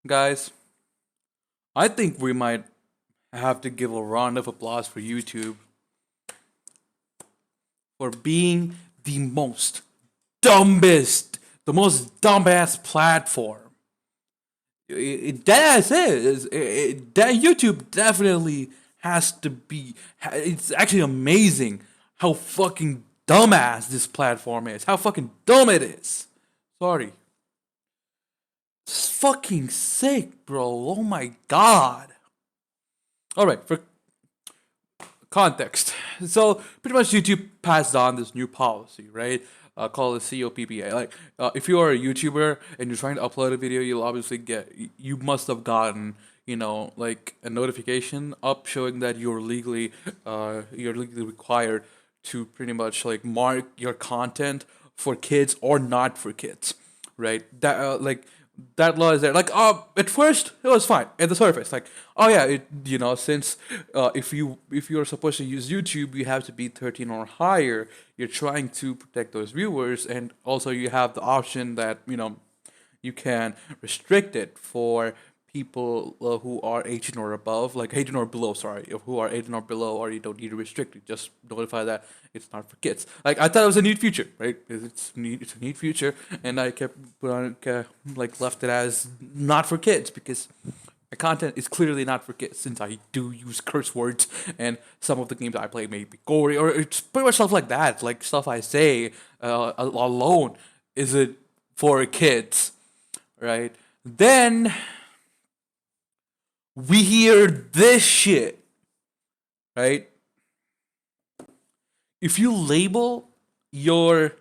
Guys, I think we might have to give a round of applause for YouTube for being the most dumbass platform. That that YouTube definitely has to be. It's actually amazing how fucking dumbass this platform is. How fucking dumb it is. Sorry. It's fucking sick, bro. Oh my god. All right, for context. So pretty much YouTube passed on this new policy, right? Called the COPPA. If you are a YouTuber and you're trying to upload a video, you'll obviously you must have gotten, like a notification up showing that you're legally required to pretty much like mark your content for kids or not for kids, right? That law is there. At first it was fine at the surface. Like, oh yeah, since if you're supposed to use YouTube, you have to be 13 or higher. You're trying to protect those viewers, and also you have the option that you can restrict it for people who are 18 or above, like 18 or below, sorry, who are 18 or below, or you don't need to restrict it. Just notify that it's not for kids. Like, I thought it was a neat feature, right? It's a neat feature, and I kept left it as not for kids because my content is clearly not for kids since I do use curse words and some of the games I play may be gory or it's pretty much stuff like that. Like stuff I say alone isn't for kids, right? Then we hear this shit, right? If you label your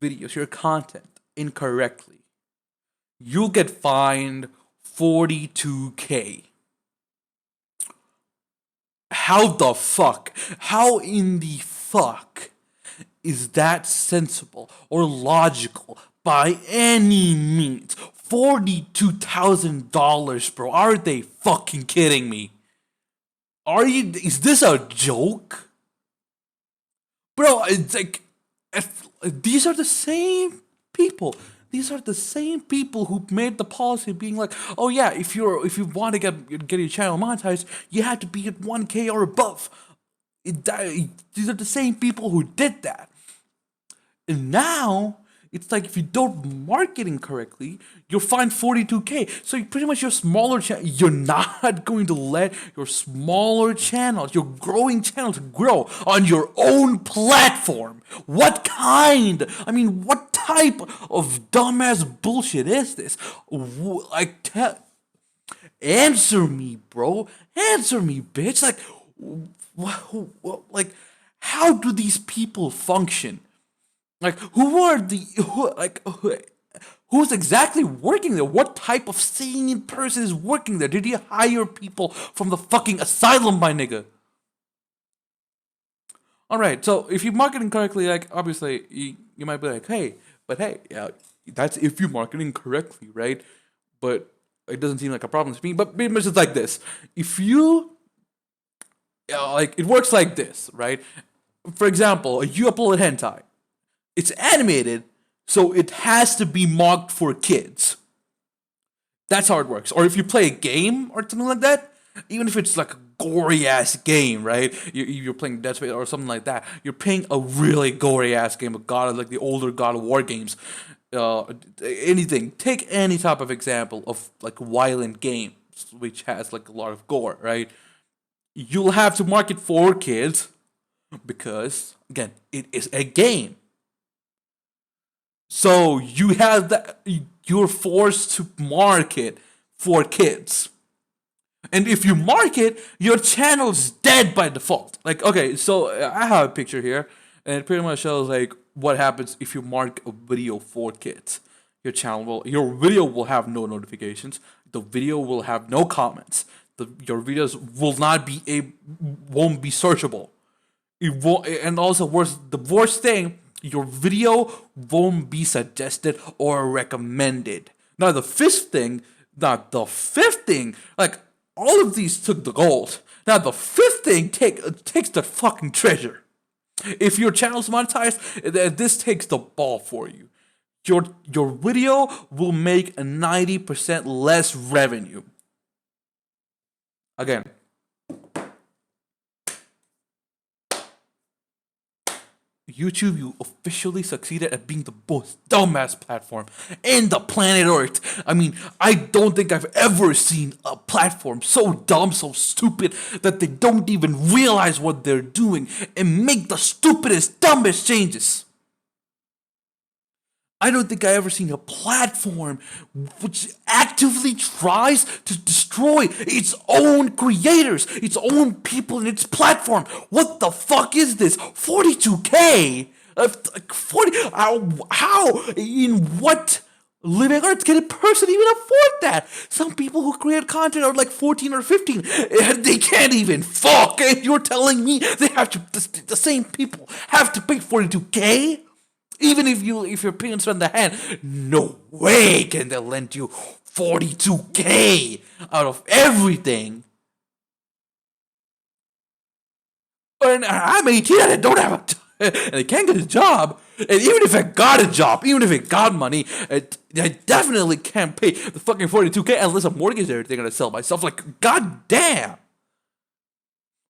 videos, your content incorrectly, you'll get fined 42K. How the fuck? How in the fuck is that sensible or logical by any means? $42,000, bro. Are they fucking kidding me? Is this a joke? Bro, it's like, these are the same people. These are the same people who made the policy being like, oh yeah, if you want to get your channel monetized, you have to be at 1K or above. These are the same people who did that. And now it's like if you don't marketing correctly, you'll find 42K. So pretty much your smaller channel, you're not going to let your smaller channels, your growing channels grow on your own platform. What kind? I mean, what type of dumbass bullshit is this? Answer me, bro. Answer me, bitch. How do these people function? Like, who's exactly working there? What type of sane person is working there? Did he hire people from the fucking asylum, my nigga? All right, so if you marketing correctly, like obviously you might be like, hey, yeah, that's if you marketing correctly, right? But it doesn't seem like a problem to me. But pretty much it's like this: if you it works like this, right? For example, you upload hentai. It's animated, so it has to be marked for kids. That's how it works. Or if you play a game or something like that, even if it's like a gory ass game, right? You're playing Dead Space or something like that. You're playing a really gory ass game, like the older God of War games. Anything. Take any type of example of like violent games which has like a lot of gore, right? You'll have to mark it for kids because again, it is a game. So you have that. You're forced to market for kids. And if you mark it, your channel's dead by default. Like, okay, so I have a picture here, and it pretty much shows like what happens if you mark a video for kids. Your video will have no notifications. The video will have no comments. Your videos will not be won't be searchable. It won't, and also the worst thing, your video won't be suggested or recommended. Now the fifth thing, like all of these took the gold. Now the fifth thing takes the fucking treasure. If your channel's monetized, this takes the ball for you. your video will make a 90% less revenue. Again, YouTube, you officially succeeded at being the most dumbass platform in the planet Earth. I mean, I don't think I've ever seen a platform so dumb, so stupid, that they don't even realize what they're doing and make the stupidest, dumbest changes. I don't think I ever seen a platform which actively tries to destroy its own creators, its own people in its platform. What the fuck is this? 42K? 40? How? In what living earth can a person even afford that? Some people who create content are like 14 or 15. And they can't even fuck. And you're telling me they have to, the same people have to pay 42K? Even if your parents are in the hand, no way can they lend you 42K out of everything. And I'm 18 and I don't have and I can't get a job. And even if I got a job, even if I got money, I definitely can't pay the fucking 42K unless a mortgage or everything gonna sell myself. Like, god damn.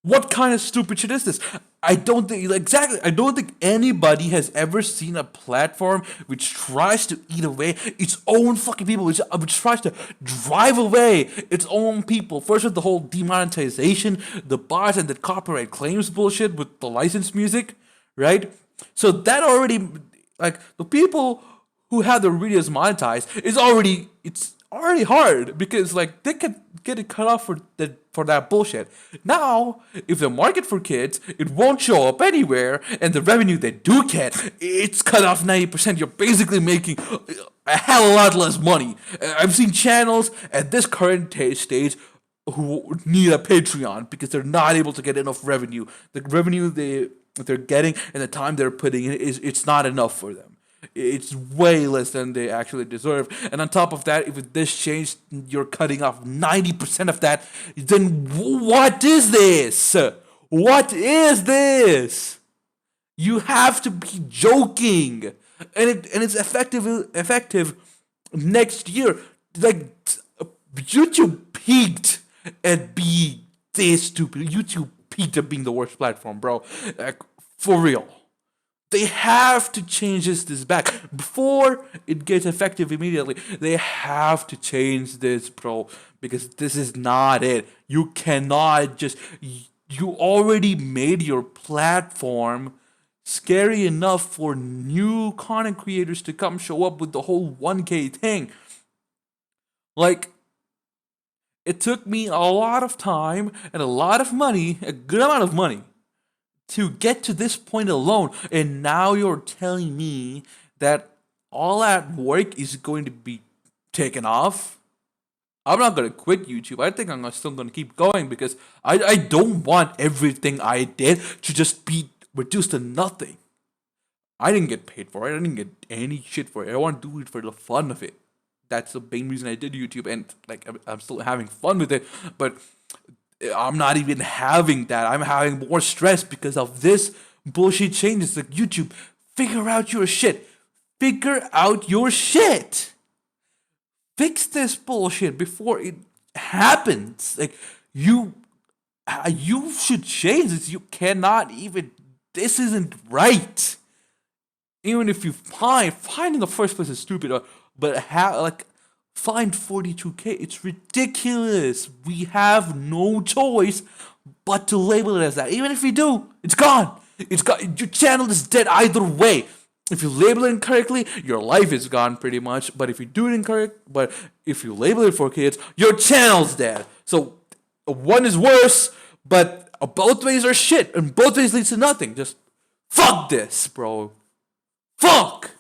What kind of stupid shit is this? I don't think anybody has ever seen a platform which tries to eat away its own fucking people, which tries to drive away its own people. First with the whole demonetization, the bots and the copyright claims bullshit with the licensed music, right? So that already, like, the people who have their videos monetized it's already hard because like they could get it cut off for that bullshit. Now, if the market for kids, it won't show up anywhere, and the revenue they do get, it's cut off 90%. You're basically making a hell of a lot less money. I've seen channels at this current stage who need a Patreon because they're not able to get enough revenue. The revenue they're getting and the time they're putting in it's not enough for them. It's way less than they actually deserve. And on top of that, if this change, you're cutting off 90% of that, then what is this? What is this? You have to be joking. And it's effective next year. Like, YouTube peaked at being this stupid. YouTube peaked at being the worst platform, bro. Like, for real. They have to change this back before it gets effective immediately. They have to change this, bro, because this is not it. You cannot just. You already made your platform scary enough for new content creators to come show up with the whole 1K thing. Like, it took me a lot of time and a lot of money, a good amount of money, to get to this point alone, and now you're telling me that all that work is going to be taken off? I'm not gonna quit YouTube. I think I'm still gonna keep going because I don't want everything I did to just be reduced to nothing. I didn't get paid for it. I didn't get any shit for it. I want to do it for the fun of it. That's the main reason I did YouTube, and like I'm still having fun with it, but I'm not even having that. I'm having more stress because of this bullshit changes. Like, YouTube, figure out your shit. Figure out your shit. Fix this bullshit before it happens. Like, you should change this. You cannot even. This isn't right. Even if you find in the first place is stupid, but find 42K. It's ridiculous. We have no choice but to label it as that. Even if we do, it's gone. It's gone. Your channel is dead either way. If you label it incorrectly, your life is gone pretty much. But if you do it incorrect, but if you label it for kids, your channel's dead. So one is worse, but both ways are shit, and both ways leads to nothing. Just fuck this, bro. Fuck.